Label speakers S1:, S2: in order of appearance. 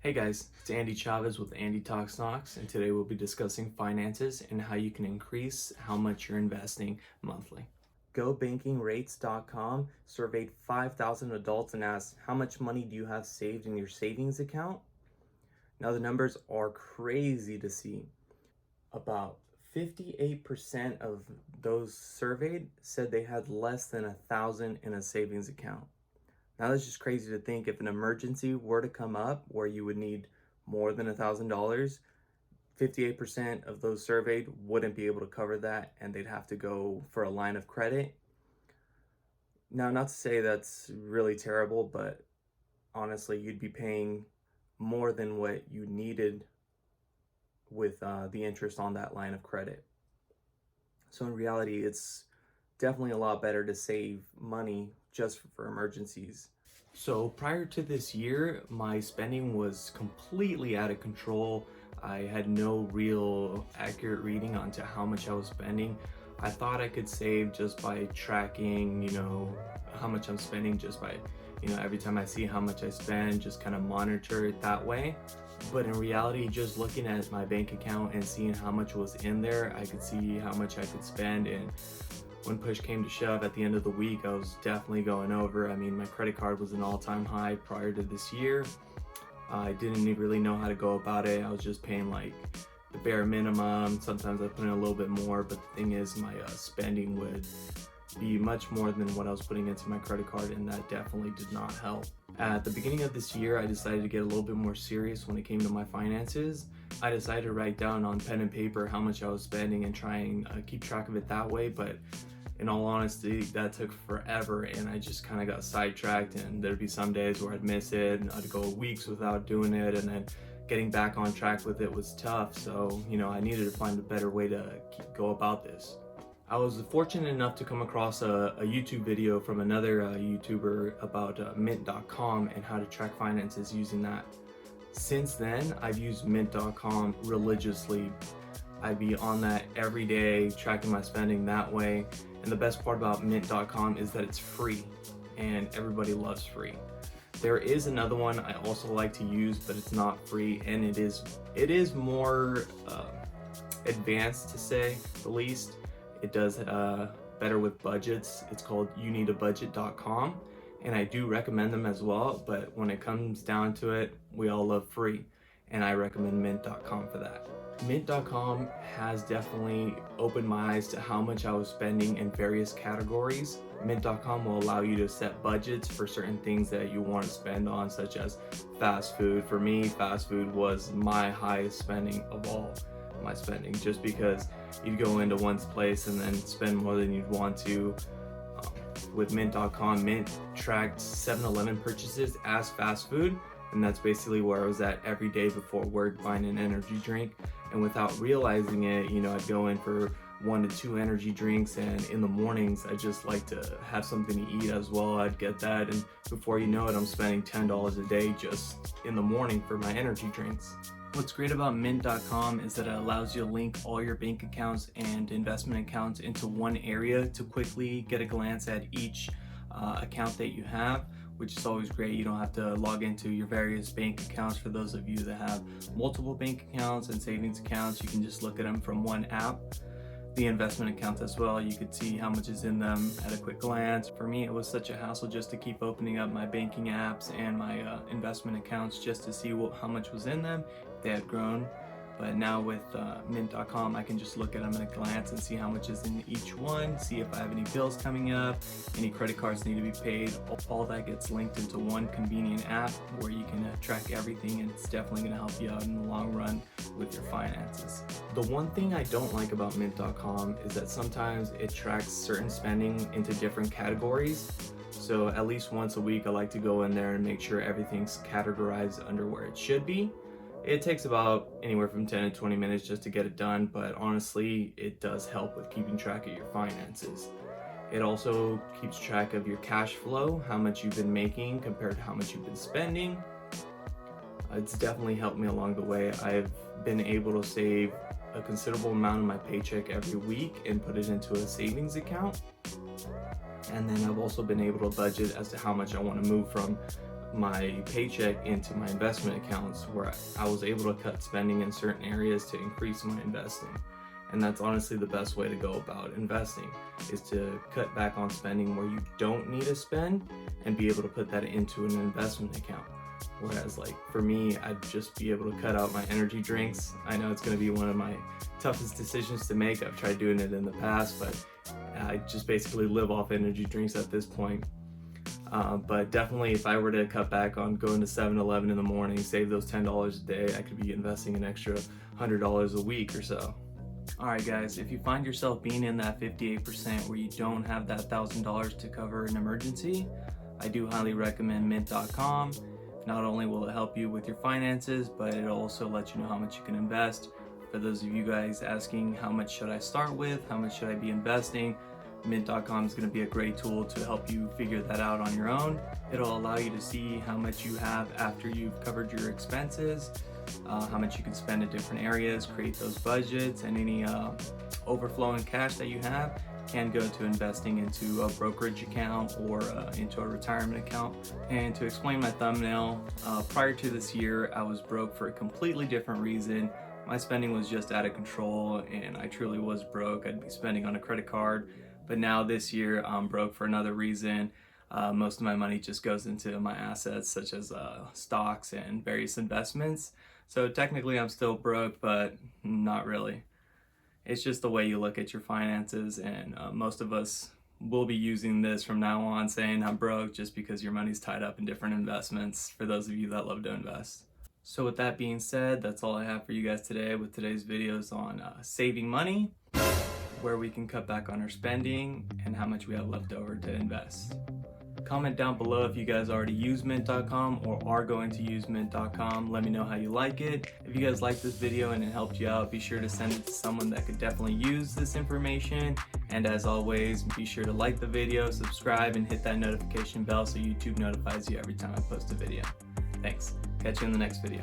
S1: Hey guys, it's Andy Chavez with Andy Talks Stocks, and today we'll be discussing finances and how you can increase how much you're investing monthly. GoBankingRates.com surveyed 5,000 adults and asked, how much money do you have saved in your savings account? Now the numbers are crazy to see. About 58% of those surveyed said they had less than 1,000 in a savings account. Now that's just crazy to think. If an emergency were to come up where you would need more than $1,000, 58% of those surveyed wouldn't be able to cover that, and they'd have to go for a line of credit. Now, not to say that's really terrible, but honestly, you'd be paying more than what you needed with the interest on that line of credit. So in reality, it's definitely a lot better to save money just for emergencies. So prior to this year, my spending was completely out of control. I had no real accurate reading onto how much I was spending. I thought I could save just by tracking, how much I'm spending, just by, every time I see how much I spend, just kind of monitor it that way. But in reality, just looking at my bank account and seeing how much was in there, I could see how much I could spend. And when push came to shove at the end of the week, I was definitely going over. I mean, my credit card was an all-time high prior to this year. I didn't even really know how to go about it. I was just paying like the bare minimum. Sometimes I put in a little bit more, but the thing is, my spending would be much more than what I was putting into my credit card, and that definitely did not help. At the beginning of this year, I decided to get a little bit more serious when it came to my finances. I decided to write down on pen and paper how much I was spending and try and keep track of it that way, but in all honesty, that took forever, and I just kind of got sidetracked, and there'd be some days where I'd miss it, and I'd go weeks without doing it, and then getting back on track with it was tough. So, I needed to find a better way to go about this. I was fortunate enough to come across a YouTube video from another YouTuber about Mint.com and how to track finances using that. Since then, I've used Mint.com religiously. I'd be on that every day, tracking my spending that way. And the best part about Mint.com is that it's free, and everybody loves free. There is another one I also like to use, but it's not free, and it is more advanced, to say the least. It does better with budgets. It's called youneedabudget.com, and I do recommend them as well, but when it comes down to it, we all love free, and I recommend Mint.com for that. Mint.com has definitely opened my eyes to how much I was spending in various categories. Mint.com will allow you to set budgets for certain things that you want to spend on, such as fast food. For me, fast food was my highest spending of all my spending, just because you'd go into one place and then spend more than you'd want to. With Mint.com, Mint tracked 7-Eleven purchases as fast food, and that's basically where I was at every day before work, buying an energy drink. And without realizing it, I'd go in for 1 to 2 energy drinks, and in the mornings I just like to have something to eat as well. I'd get that, and before you know it, I'm spending $10 a day just in the morning for my energy drinks. What's great about Mint.com is that it allows you to link all your bank accounts and investment accounts into one area to quickly get a glance at each account that you have, which is always great. You don't have to log into your various bank accounts. For those of you that have multiple bank accounts and savings accounts, you can just look at them from one app. The investment accounts as well, you could see how much is in them at a quick glance. For me, it was such a hassle just to keep opening up my banking apps and my investment accounts just to see how much was in them, if they had grown. But now with Mint.com, I can just look at them at a glance and see how much is in each one, see if I have any bills coming up, any credit cards need to be paid. All that gets linked into one convenient app where you can track everything, and it's definitely going to help you out in the long run with your finances. The one thing I don't like about Mint.com is that sometimes it tracks certain spending into different categories. So at least once a week, I like to go in there and make sure everything's categorized under where it should be. It takes about anywhere from 10 to 20 minutes just to get it done, but honestly, it does help with keeping track of your finances. It also keeps track of your cash flow, how much you've been making compared to how much you've been spending. It's definitely helped me along the way. I've been able to save a considerable amount of my paycheck every week and put it into a savings account. And then I've also been able to budget as to how much I want to move from my paycheck into my investment accounts, where I was able to cut spending in certain areas to increase my investing. And that's honestly the best way to go about investing, is to cut back on spending where you don't need to spend and be able to put that into an investment account. Whereas like for me, I'd just be able to cut out my energy drinks. I know it's going to be one of my toughest decisions to make. I've tried doing it in the past, but I just basically live off energy drinks at this point. But definitely if I were to cut back on going to 7-Eleven in the morning, save those $10 a day, I could be investing an extra $100 a week or so. Alright guys, if you find yourself being in that 58% where you don't have that $1,000 to cover an emergency, I do highly recommend Mint.com. Not only will it help you with your finances, but it'll also let you know how much you can invest. For those of you guys asking how much should I start with, how much should I be investing, Mint.com is going to be a great tool to help you figure that out on your own. It'll allow you to see how much you have after you've covered your expenses, how much you can spend in different areas, create those budgets, and any overflowing cash that you have can go to investing into a brokerage account or into a retirement account. And to explain my thumbnail, prior to this year, I was broke for a completely different reason. My spending was just out of control and I truly was broke. I'd be spending on a credit card. But now this year, I'm broke for another reason. Most of my money just goes into my assets, such as stocks and various investments. So technically I'm still broke, but not really. It's just the way you look at your finances, and most of us will be using this from now on, saying I'm broke just because your money's tied up in different investments, for those of you that love to invest. So with that being said, that's all I have for you guys today with today's videos on saving money, where we can cut back on our spending, and how much we have left over to invest. Comment down below if you guys already use Mint.com or are going to use Mint.com. Let me know how you like it. If you guys like this video and it helped you out, be sure to send it to someone that could definitely use this information. And as always, be sure to like the video, subscribe, and hit that notification bell so YouTube notifies you every time I post a video. Thanks. Catch you in the next video.